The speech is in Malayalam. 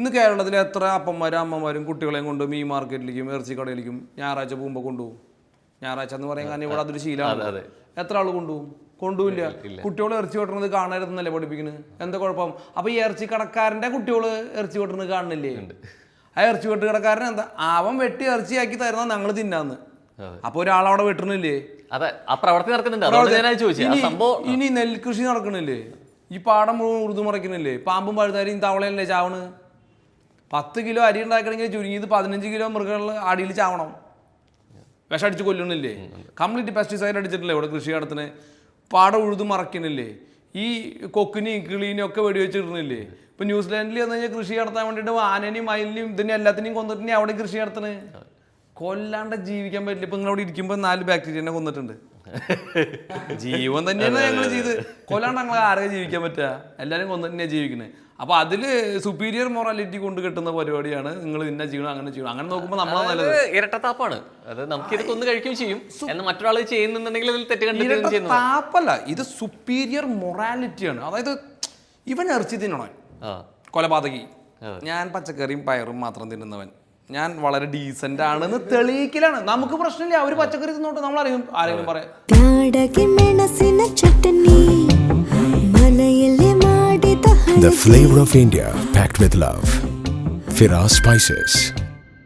ഇന്ന് കേരളത്തിലെ എത്ര അപ്പന്മാരും അമ്മമാരും കുട്ടികളെയും കൊണ്ട് മീൻ മാർക്കറ്റിലേക്കും ഇറച്ചി കടയിലേക്കും ഞായറാഴ്ച പോകുമ്പോൾ കൊണ്ടുപോകും. ഞായറാഴ്ച എന്ന് പറയാൻ കാരണം ഇവിടെ അതൊരു ശീലമാണ്. എത്ര ആൾ കൊണ്ടുപോവില്ല. കുട്ടികൾ ഇറച്ചി വെട്ടുന്നത് കാണരുതെന്നല്ലേ പഠിപ്പിക്കുന്നത്. എന്താ കുഴപ്പം? അപ്പൊ ഈ ഇറച്ചി കടക്കാരന്റെ കുട്ടികൾ ഇറച്ചി വെട്ടുന്നത് കാണുന്നില്ലേ? ആ ഇറച്ചി വെട്ട് കടക്കാരൻ എന്താ, അവൻ വെട്ടി ഇറച്ചിയാക്കി തരുന്ന ഞങ്ങൾ തിന്നാന്ന്. അപ്പൊ ഒരാളവിടെ വെട്ടണില്ലേ? ഇനി നെൽകൃഷി നടക്കണില്ലേ? ഈ പാടം മുഴുവൻ ഉറുദു മറക്കണില്ലേ? പാമ്പും പഴുതാരിയും തവളയല്ലേ ചാവണ്? 10 കിലോ അരി ഉണ്ടാക്കണമെങ്കിൽ ചുരുങ്ങിയത് 15 കിലോ മൃഗങ്ങൾ അടിയിൽ ചാവണം. വിഷടിച്ച് കൊല്ലണില്ലേ? കംപ്ലീറ്റ് പെസ്റ്റിസൈഡ് അടിച്ചിട്ടില്ലേ ഇവിടെ കൃഷി നടത്തുന്നത്? പാടം ഉഴുതു മറക്കണില്ലേ? ഈ കൊക്കിനെയും കിളീനെയും ഒക്കെ വെടിവെച്ചിടുന്നില്ലേ? ഇപ്പൊ ന്യൂസിലാൻഡിൽ വന്നു കഴിഞ്ഞാൽ കൃഷി നടത്താൻ വേണ്ടിയിട്ട് ആനനെയും മയിലിനെയും ഇതിനെ എല്ലാത്തിനെയും കൊന്നിട്ടുണ്ടെങ്കിൽ അവിടെ കൃഷി നടത്തണേ. കൊല്ലാണ്ട് ജീവിക്കാൻ പറ്റില്ല. ഇപ്പൊ നിങ്ങളവിടെ ഇരിക്കുമ്പോൾ 4 ബാക്ടീരിയനെ കൊന്നിട്ടുണ്ട്. ജീവൻ തന്നെയാണ് ഞങ്ങൾ ചെയ്ത്. കൊല്ലാണ്ട് ഞങ്ങൾ ആരെ ജീവിക്കാൻ പറ്റുക? എല്ലാവരും കൊന്നിട്ട് തന്നെയാണ് ജീവിക്കുന്നത്. അപ്പൊ അതില് സുപ്പീരിയർ മൊറാലിറ്റി കൊണ്ട് കിട്ടുന്ന പരിപാടിയാണ് നിങ്ങൾ ഇന്ന ചെയ്യണം അങ്ങനെ ചെയ്യണം. അങ്ങനെ നോക്കുമ്പോൾ നമ്മളെ നല്ലത് ഇരട്ടത്താപ്പാണ്. അത് നമുക്ക് ഇത് കൊന്നു കഴിക്കുകയും ചെയ്യും, എന്നാൽ മറ്റൊരാൾ ചെയ്യുന്നുണ്ടെങ്കിൽ അതിൽ തെറ്റ് കണ്ടെത്തുകയും താപ്പല്ല, ഇത് സുപ്പീരിയർ മൊറാലിറ്റിയാണ്. അതായത് ഇവൻ ഇറച്ചി തിന്നണവൻ കൊലപാതകി, ഞാൻ പച്ചക്കറിയും പയറും മാത്രം തിന്നുന്നവൻ, ഞാൻ വളരെ ഡീസന്റ് ആണെന്ന് തെളിയിക്കലാണ്. നമുക്ക് പ്രശ്നമില്ല, അവര് പച്ചക്കറി തിന്നോട്ട് നമ്മൾ അറിയും. ആരെങ്കിലും പറയാം The flavor of India, packed with love. Firas Spices.